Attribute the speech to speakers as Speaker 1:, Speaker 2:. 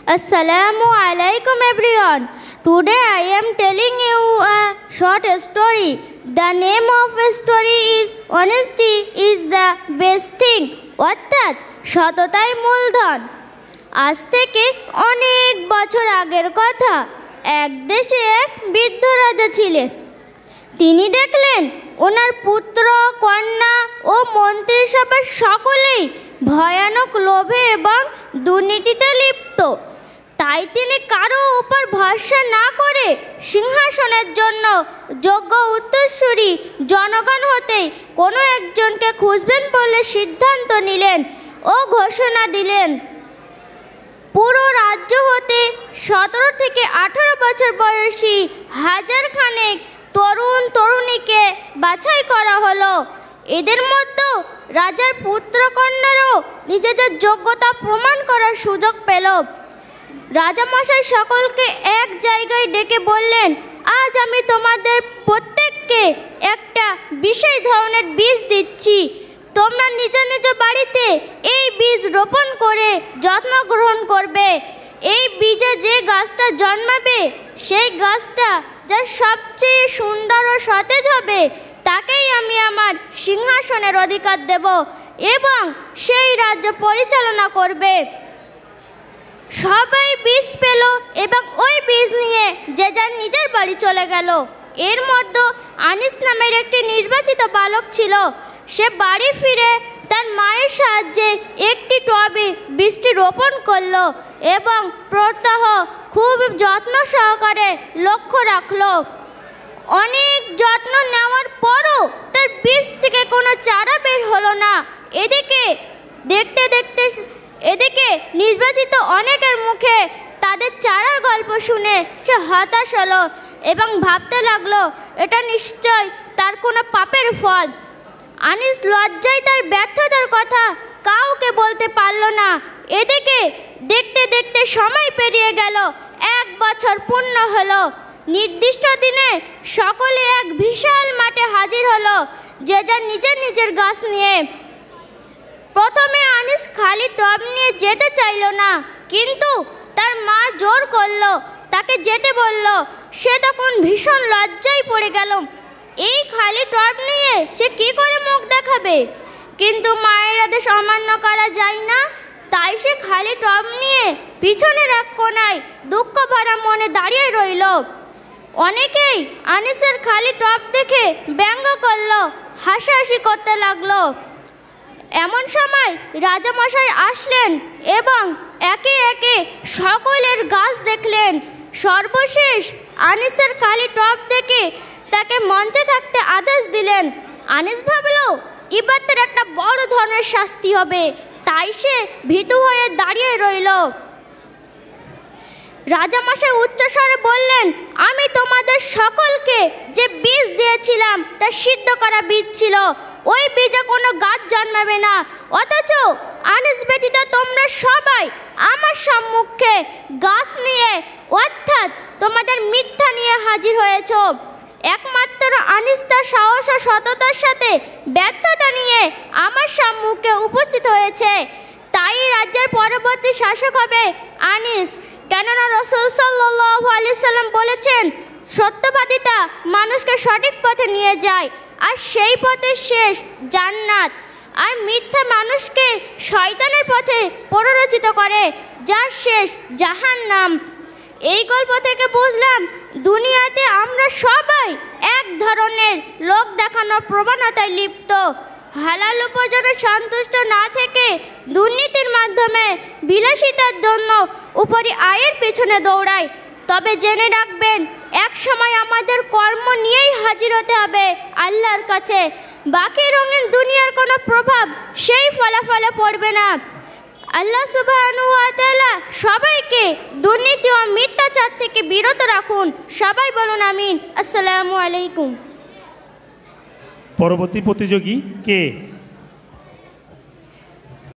Speaker 1: Assalamu alaikum everyone. Today I am telling you a short story. The name of the story is Honesty is the best thing. অর্থাৎ সততাই মূলধন। আজ থেকে অনেক বছর আগের কথা। এক দেশে এক বৃদ্ধ রাজা ছিলেন। তিনি দেখলেন ওনার পুত্র, কন্যা ও মন্ত্রিসভার সকলেই ভয়ানক লোভে এবং দুর্নীতিতে লিপ্ত। তাই তিনি কারো উপর ভরসা না করে সিংহাসনের জন্য যোগ্য উত্তরসূরি জনগণ হতেই কোনো একজনকে খুঁজবেন বলে সিদ্ধান্ত নিলেন ও ঘোষণা দিলেন। পুরো রাজ্য হতে 17 থেকে 18 বছর বয়সী হাজার খানেক তরুণ তরুণীকে বাছাই করা হলো। এদের মধ্যে রাজার পুত্র কন্যারাও নিজেদের যোগ্যতা প্রমাণ করার সুযোগ পেল। রাজামশাই সকলকে এক জায়গায় ডেকে বললেন, আজ আমি তোমাদের প্রত্যেককে একটা বিশেষ ধরনের বীজ দিচ্ছি। তোমরা নিজ নিজ বাড়িতে এই বীজ রোপণ করে যত্ন গ্রহণ করবে। এই বীজে যে গাছটা জন্মাবে, সেই গাছটা যা সবচেয়ে সুন্দর ও সতেজ হবে, তাকেই আমি আমার সিংহাসনের অধিকার দেব এবং সেই রাজ্য পরিচালনা করবে। সবাই বীজ পেল এবং ওই বীজ নিয়ে যে যার নিজের বাড়ি চলে গেল। এর মধ্যে আনিস নামের একটি নির্বাচিত বালক ছিল। সে বাড়ি ফিরে তার মায়ের সাহায্যে একটি টবে বীজটি রোপণ করলো এবং প্রত্যহ খুব যত্ন সহকারে লক্ষ্য রাখলো। অনেক যত্ন নেওয়ার পরও তার বীজ থেকে কোনো চারা বের হলো না। এদিকে নির্বাচিত অনেকের মুখে তাদের চারার গল্প শুনে সে হতাশ হলো এবং ভাবতে লাগলো, এটা নিশ্চয় তার কোনো পাপের ফল। আনিস লজ্জায় তার ব্যর্থতার কথা কাউকে বলতে পারল না। এদিকে দেখতে দেখতে সময় পেরিয়ে গেল। 1 বছর পূর্ণ হলো। নির্দিষ্ট দিনে সকলে এক বিশাল মাঠে হাজির হলো, যে যার নিজের নিজের গাছ নিয়ে। প্রথমে আনিস খালি টব নিয়ে যেতে চাইল না, কিন্তু তার মা জোর করলো, তাকে যেতে বলল। সে তখন ভীষণ লজ্জায় পড়ে গেল। এই খালি টব নিয়ে সে কি করে মুখ দেখাবে? কিন্তু মায়ের আদেশ অমান্য করা যায় না। তাই সে খালি টব নিয়ে পিছনের এক কোণায় দুঃখ ভরা মনে দাঁড়িয়ে রইল। অনেকেই আনিসের খালি টব দেখে ব্যঙ্গ করলো, হাসাহাসি করতে লাগলো। এমন সময় রাজামশাই আসলেন এবং একে একে সকলের গাছ দেখলেন। সর্বশেষ আনিসের খালি টব দেখে তাকে মঞ্চে থাকতে আদেশ দিলেন। আনিস ভাবল, এবার তার একটা বড় ধরনের শাস্তি হবে। তাই সে ভীতু হয়ে দাঁড়িয়ে রইল। রাজামশাই উচ্চস্বরে বললেন, আমি তোমাদের সকলকে যে বীজ দিয়েছিলাম তা সিদ্ধ করা বীজ ছিল। ওই বীজে কোনো গাছ জন্মাবে না। অথচ আনিস ব্যতীত তোমরা সবাই আমার সম্মুখে গাছ নিয়ে, অর্থাৎ তোমাদের মিথ্যা নিয়ে হাজির হয়েছ। একমাত্র আনিস তার সাহস ও সততার সাথে ব্যর্থতা নিয়ে আমার সম্মুখে উপস্থিত হয়েছে। তাই রাজ্যের পরবর্তী শাসক হবে আনিস। কেননা রাসূল সাল্লাল্লাহু আলাইহি সাল্লাম বলেছেন, সত্যবাদিতা মানুষকে সঠিক পথে নিয়ে যায়, আর সেই পথের শেষ জান্নাত। আর মিথ্যা মানুষকে শয়তানের পথে প্ররোচিত করে, যার শেষ জাহান্নাম। এই গল্প থেকে বুঝলাম, দুনিয়াতে আমরা সবাই এক ধরনের লোক দেখানোর প্রবণতায় লিপ্ত। হালাল উপার্জনে সন্তুষ্ট না থেকে দুর্নীতির মাধ্যমে বিলাসিতার জন্য উপরি আয়ের পেছনে দৌড়ায়। তবে জেনে রাখবেন, এক সময় আমাদের কর্ম নিয়েই হাজির হতে হবে আল্লাহর কাছে। বাকি রঙিন দুনিয়ার কোনো প্রভাব সেই ফলাফলে পড়বে না। আল্লাহ সুবহানাহু ওয়া তাআলা সবাইকে দুর্নীতি ও মিথ্যাচার থেকে বিরত রাখুন। সবাই বলুন আমিন। আসসালামু আলাইকুম।
Speaker 2: পরবর্তী প্রতিযোগী কে?